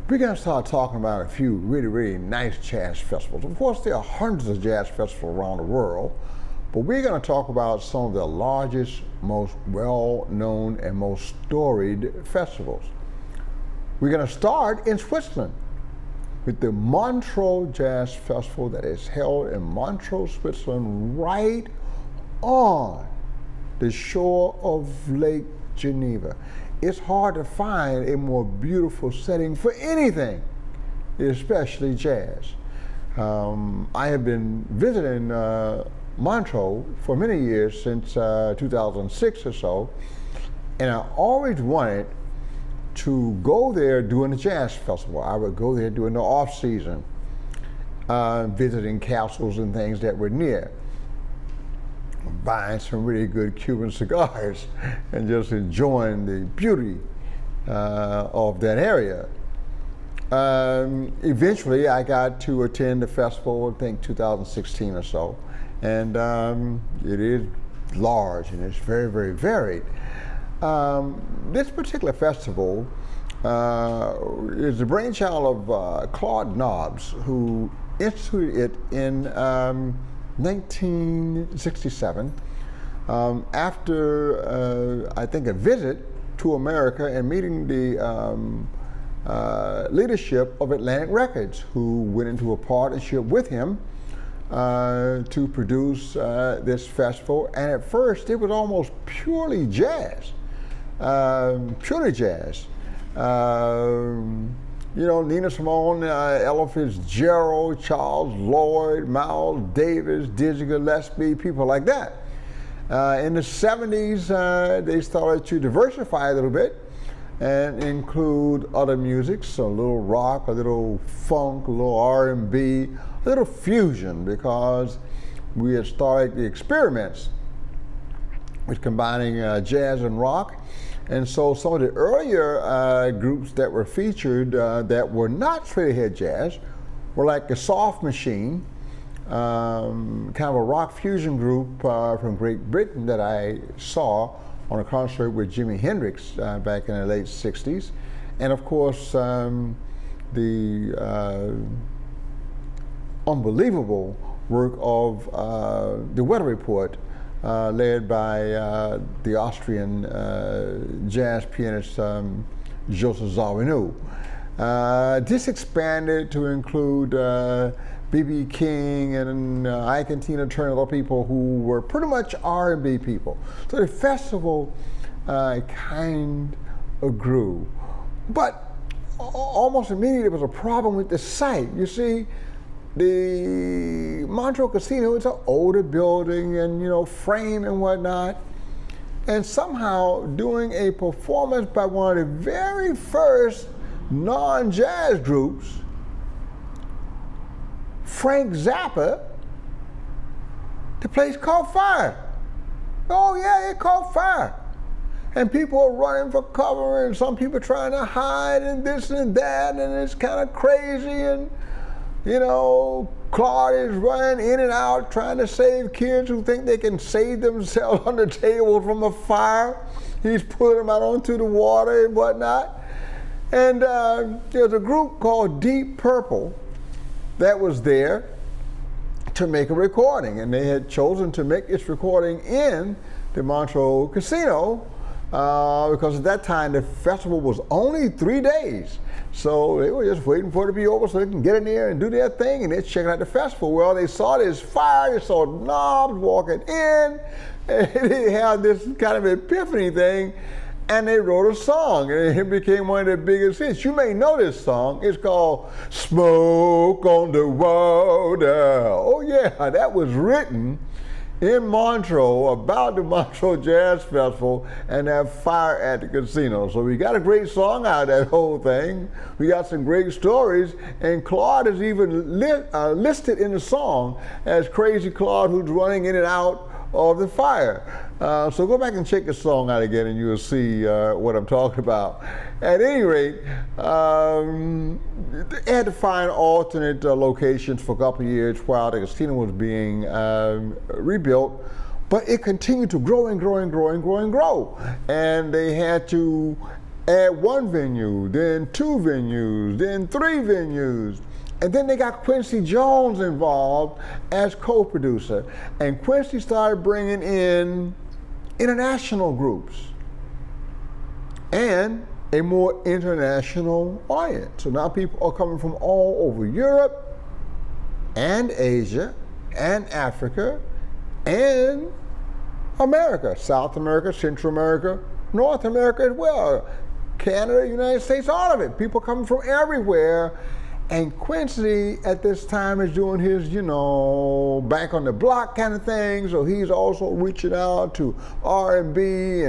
we're going to start talking about a few really, really nice jazz festivals. Of course, there are hundreds of jazz festivals around the world, but we're going to talk about some of the largest, most well-known, and most storied festivals. We're going to start in Switzerland with the Montreux Jazz Festival that is held in Montreux, Switzerland, right on the shore of Lake Geneva. It's hard to find a more beautiful setting for anything, especially jazz. I have been visiting Montreux for many years, since 2006 or so, and I always wanted to go there during the jazz festival. I would go there during the off season, visiting castles and things that were near, buying some really good Cuban cigars and just enjoying the beauty of that area. Eventually I got to attend the festival, I think 2016 or so, and it is large and it's very, very varied. This particular festival is the brainchild of Claude Nobbs, who instituted it in 1967 after I think a visit to America and meeting the leadership of Atlantic Records, who went into a partnership with him to produce this festival. And at first it was almost purely jazz. You know, Nina Simone, Ella Fitzgerald, Charles Lloyd, Miles Davis, Dizzy Gillespie, people like that. In the 70s, they started to diversify a little bit and include other music, so a little rock, a little funk, a little R&B, a little fusion, because we had started the experiments with combining jazz and rock. And so some of the earlier groups that were featured that were not straight ahead jazz were like the Soft Machine, kind of a rock fusion group from Great Britain that I saw on a concert with Jimi Hendrix back in the late 60s. And of course, the unbelievable work of the Weather Report, led by the Austrian jazz pianist Joseph Zawinul. This expanded to include B.B. King and Ike and Tina Turner, other people who were pretty much R&B people. So the festival kind of grew. But almost immediately there was a problem with the site. You see, the Montreux Casino is an older building and, you know, frame and whatnot. And somehow doing a performance by one of the very first non-jazz groups, Frank Zappa, the place caught fire. Oh yeah, it caught fire. And people are running for cover, and some people trying to hide, and this and that, and it's kind of crazy. And you know, Claude is running in and out trying to save kids who think they can save themselves under tables from a fire. He's pulling them out onto the water and whatnot. And there's a group called Deep Purple that was there to make a recording, and they had chosen to make this recording in the Montreux Casino because at that time the festival was only 3 days. So they were just waiting for it to be over so they can get in there and do their thing, and they're checking out the festival. Well, they saw this fire, they saw Nobbs walking in, and they had this kind of epiphany thing, and they wrote a song, and it became one of their biggest hits. You may know this song. It's called Smoke on the Water. Oh yeah, that was written in Montreux about the Montreux Jazz Festival and that fire at the casino. So we got a great song out of that whole thing. We got some great stories, and Claude is even listed in the song as Crazy Claude, who's running in and out of the fire. So go back and check the song out again and you'll see what I'm talking about. At any rate, they had to find alternate locations for a couple of years while the casino was being rebuilt, but it continued to grow and grow and grow and grow and grow. And they had to at one venue, then two venues, then three venues. And then they got Quincy Jones involved as co-producer. And Quincy started bringing in international groups and a more international audience. So now people are coming from all over Europe and Asia and Africa and America, South America, Central America, North America as well, Canada, United States, all of it. People coming from everywhere. And Quincy at this time is doing his, back on the block kind of thing. So he's also reaching out to R&B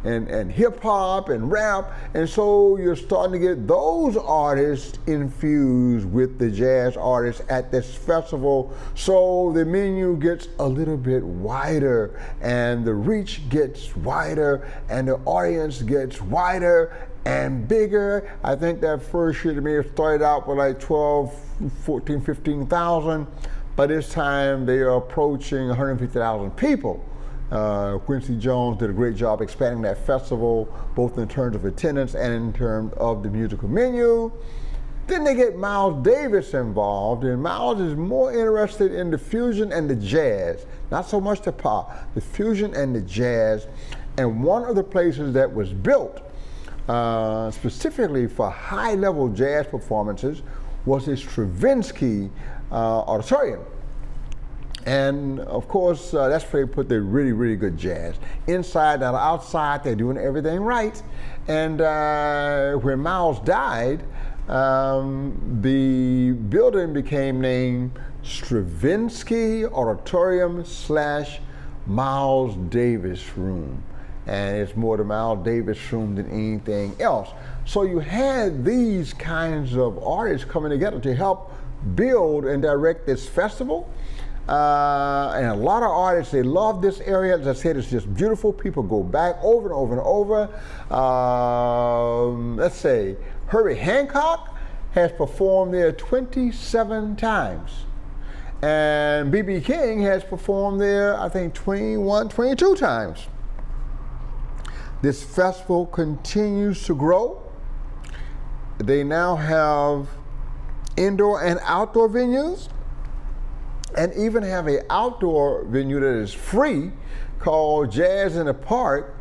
and hip hop and rap. And so you're starting to get those artists infused with the jazz artists at this festival. So the menu gets a little bit wider and the reach gets wider and the audience gets wider and bigger. I think that first year to me it started out with like 12, 14, 15,000. By this time they are approaching 150,000 people. Quincy Jones did a great job expanding that festival, both in terms of attendance and in terms of the musical menu. Then they get Miles Davis involved, and Miles is more interested in the fusion and the jazz, not so much the pop, the fusion and the jazz. And one of the places that was built specifically for high-level jazz performances was this Stravinsky auditorium. And of course, that's where they put the really, really good jazz. Inside and outside, they're doing everything right. And when Miles died, the building became named Stravinsky Auditorium / Miles Davis Room. And it's more the Miles Davis Room than anything else. So you had these kinds of artists coming together to help build and direct this festival. And a lot of artists, they love this area. As I said, it's just beautiful. People go back over and over and over. Let's say Herbie Hancock has performed there 27 times. And B.B. King has performed there, I think, 21, 22 times. This festival continues to grow. They now have indoor and outdoor venues, and even have an outdoor venue that is free called Jazz in the Park,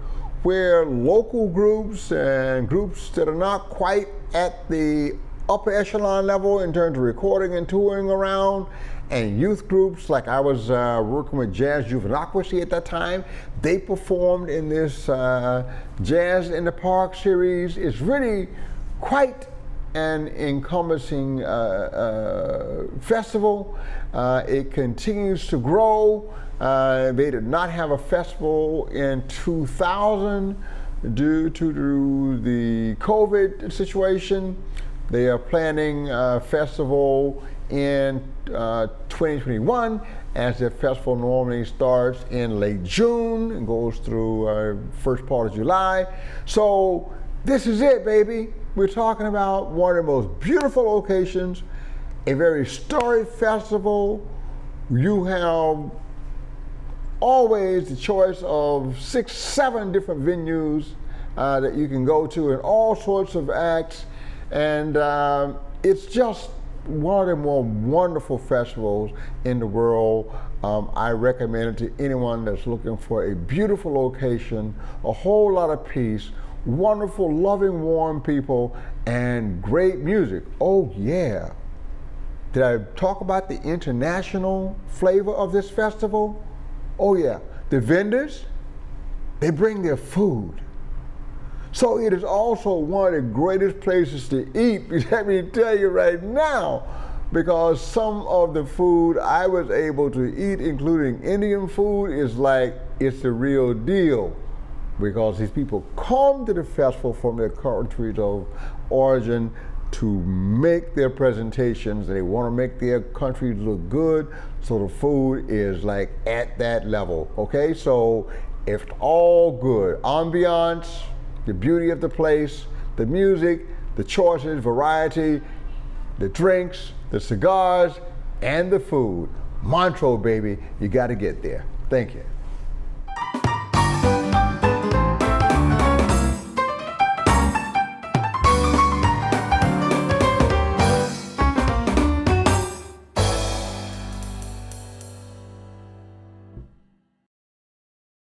where local groups and groups that are not quite at the upper echelon level in terms of recording and touring around, and youth groups, like I was working with Jazz Juvenocracy at that time, they performed in this Jazz in the Park series. It's really quite an encompassing festival. It continues to grow. They did not have a festival in 2000 due to the COVID situation. They are planning a festival in 2021, as the festival normally starts in late June and goes through first part of July. So this is it, baby. We're talking about one of the most beautiful locations, a very storied festival. You have always the choice of 6, 7 different venues that you can go to, and all sorts of acts. And it's just one of the more wonderful festivals in the world. I recommend it to anyone that's looking for a beautiful location, a whole lot of peace, wonderful, loving, warm people, and great music. Oh yeah. Did I talk about the international flavor of this festival? Oh yeah. The vendors, they bring their food. So it is also one of the greatest places to eat, let me tell you right now, because some of the food I was able to eat, including Indian food, is like, it's the real deal. Because these people come to the festival from their countries of origin to make their presentations. They want to make their countries look good, so the food is like at that level, okay? So it's all good. Ambiance, the beauty of the place, the music, the choices, variety, the drinks, the cigars, and the food. Montreux, baby, you got to get there. Thank you.